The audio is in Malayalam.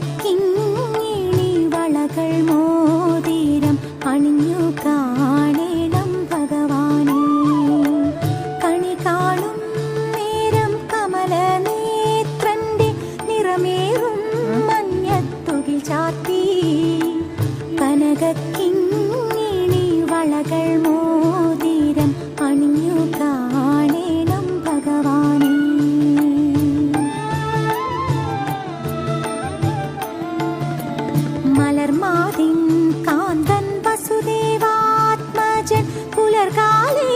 കനകക്കിങ്ങിണി വളകൾ മോതിരം അണിഞ്ഞു കാണേണം ഭഗവാനെ. കണി കാണും നേരം കമലനേത്രന്റെ നിറമേറും മഞ്ഞത്തുകിൽ ചാത്തി. കനകക്കിങ്ങിണി വളകൾ മോതിരം അണിഞ്ഞു കാണേണം ഭഗവാനെ. മലർമാതിൻ കാന്തൻ വസുദേവാത്മജൻ പുലർകാലേ